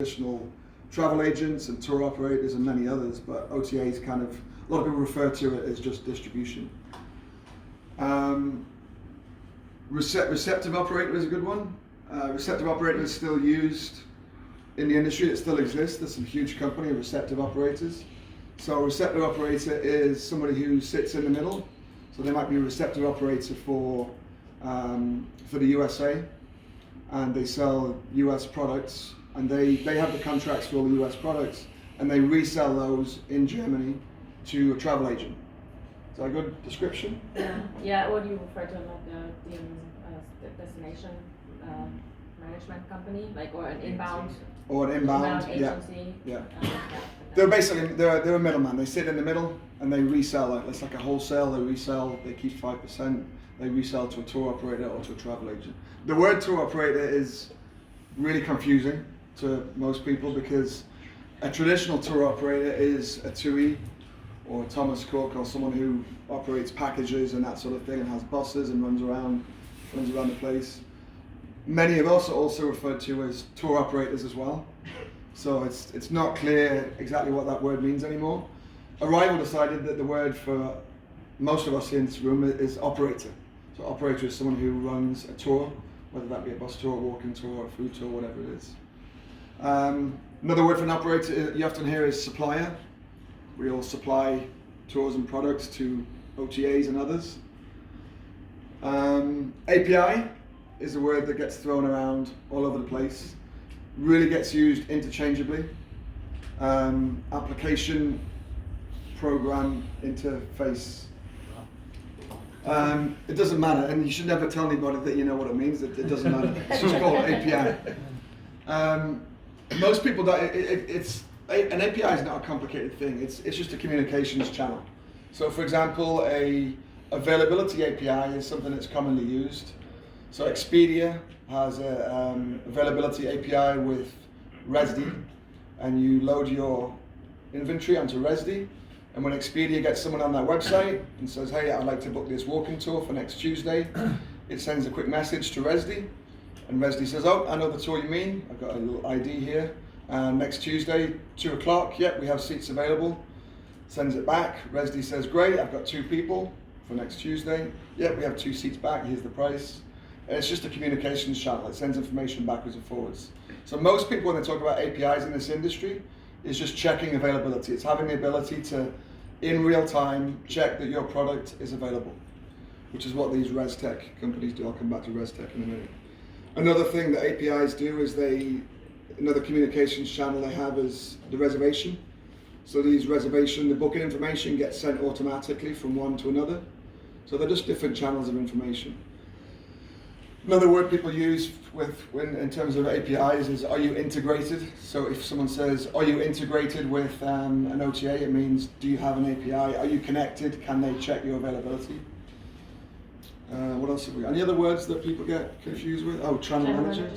traditional travel agents and tour operators and many others, but OTA is kind of, a lot of people refer to it as just distribution. Receptive operator is a good one. Receptive operator is still used in the industry, it still exists. There's some huge company of receptive operators. So a receptive operator is somebody who sits in the middle. So they might be a receptive operator for the USA, and they sell US products, and they have the contracts for all the US products, and they resell those in Germany to a travel agent. Is that a good description? Yeah. Or do you refer to like the destination management company, like or an inbound? Or an inbound agency. Yeah. They're basically they're a middleman. They sit in the middle and they resell it. It's like a wholesale. They resell. They keep 5%. They resell to a tour operator or to a travel agent. The word tour operator is really confusing to most people because a traditional tour operator is a TUI or a Thomas Cook or someone who operates packages and that sort of thing and has buses and runs around the place. Many of us are also referred to as tour operators as well. So it's not clear exactly what that word means anymore. Arival decided that the word for most of us in this room is operator. So operator is someone who runs a tour, whether that be a bus tour, a walking tour, a food tour, whatever it is. Another word for an operator you often hear is supplier. We all supply tours and products to OTAs and others. API is a word that gets thrown around all over the place. Really gets used interchangeably. Application, program, interface. It doesn't matter, and you should never tell anybody that you know what it means. It doesn't matter. It's just called API. Most people don't. An API is not a complicated thing. It's just a communications channel. So, for example, a availability API is something that's commonly used. So Expedia has a availability API with restek, and you load your inventory onto restek. And when Expedia gets someone on their website and says, hey, I'd like to book this walking tour for next Tuesday, it sends a quick message to restek, and restek says, oh, I know the tour you mean, I've got a little ID here, and next Tuesday, 2 o'clock, yep, we have seats available. Sends it back, restek says, great, I've got 2 people for next Tuesday, yep, we have 2 seats back, here's the price. And it's just a communications channel, it sends information backwards and forwards. So most people, when they talk about APIs in this industry, is just checking availability. It's having the ability to, in real time, check that your product is available, which is what these restek companies do. I'll come back to restek in a minute. Another thing that APIs do is another communications channel they have is the reservation. So the booking information gets sent automatically from one to another. So they're just different channels of information. Another word people use in terms of APIs is, are you integrated? So if someone says, are you integrated with an OTA, it means, do you have an API? Are you connected? Can they check your availability? What else have we got? Any other words that people get confused with? Oh, channel manager.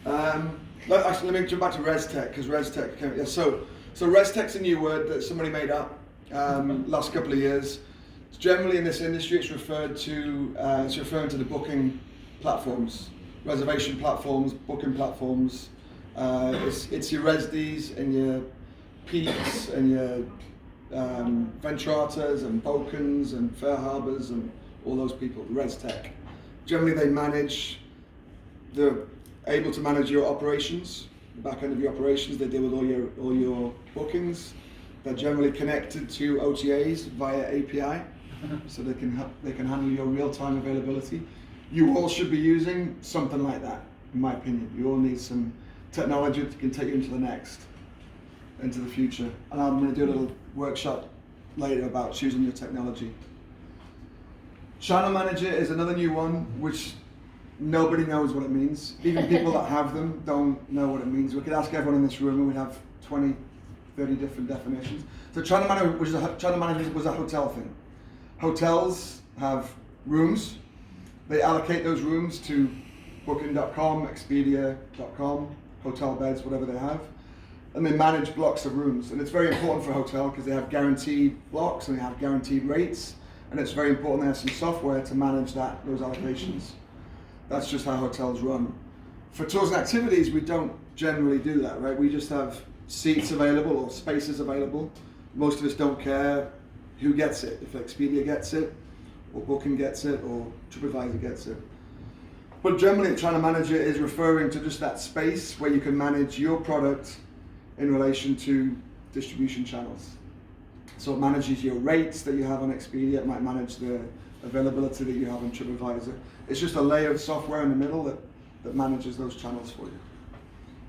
Actually, let me jump back to restek, because restek, so restek's a new word that somebody made up last couple of years. Generally in this industry, it's referring to the booking platforms, reservation platforms, booking platforms. It's your resdeks and your peaks and your ventratas and Bokens and Fair Harbors and all those people, restek. Generally they're able to manage your operations, the back end of your operations. They deal with all your bookings. They're generally connected to OTAs via API. So they can handle your real-time availability. You all should be using something like that, in my opinion. You all need some technology that can take you into the future. And I'm going to do a little workshop later about choosing your technology. Channel manager is another new one, which nobody knows what it means. Even people that have them don't know what it means. We could ask everyone in this room and we'd have 20, 30 different definitions. So channel manager was a hotel thing. Hotels have rooms. They allocate those rooms to booking.com, expedia.com, hotel beds, whatever they have. And they manage blocks of rooms. And it's very important for a hotel because they have guaranteed blocks and they have guaranteed rates. And it's very important they have some software to manage those allocations. That's just how hotels run. For tours and activities, we don't generally do that, right? We just have seats available or spaces available. Most of us don't care who gets it, if Expedia gets it, or Booking gets it, or TripAdvisor gets it. But generally, trying to manage it is referring to just that space where you can manage your product in relation to distribution channels. So it manages your rates that you have on Expedia, it might manage the availability that you have on TripAdvisor. It's just a layer of software in the middle that manages those channels for you.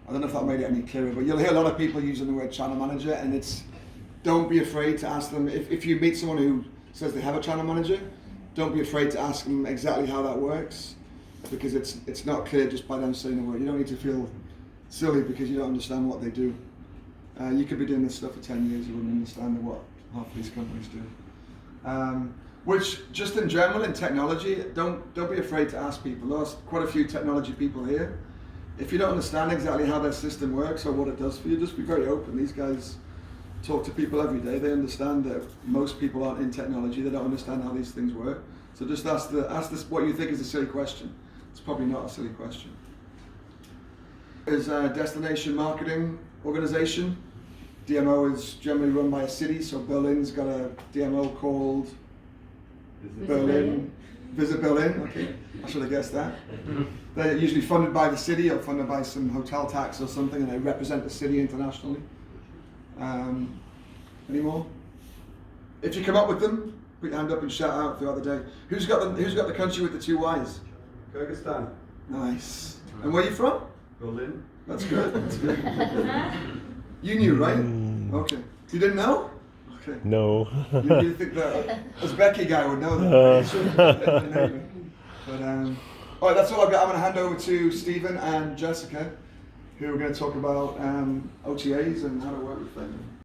I don't know if that made it any clearer, but you'll hear a lot of people using the word channel manager, and don't be afraid to ask them, if you meet someone who says they have a channel manager, don't be afraid to ask them exactly how that works, because it's not clear just by them saying the word. You don't need to feel silly because you don't understand what they do. You could be doing this stuff for 10 years, you wouldn't understand what half of these companies do. Which, just in general, in technology, don't be afraid to ask people. There's quite a few technology people here. If you don't understand exactly how their system works or what it does for you, just be very open. These guys talk to people every day. They understand that most people aren't in technology. They don't understand how these things work. So just ask this what you think is a silly question. It's probably not a silly question. Is a destination marketing organization. DMO is generally run by a city, so Berlin's got a DMO called Visit Berlin. Okay, I should have guessed that. They're usually funded by the city or funded by some hotel tax or something, and they represent the city internationally. Any more? If you come up with them, put your hand up and shout out throughout the day. Who's got the country with the 2 Y's? Kyrgyzstan. Nice. And where are you from? Berlin. That's good. That's good. You knew, right? Okay. You didn't know? Okay. No. You think the Uzbeki guy would know that? But all right, that's all I've got. I'm going to hand over to Stephen and Jessica, who are going to talk about OTAs and how to work with them.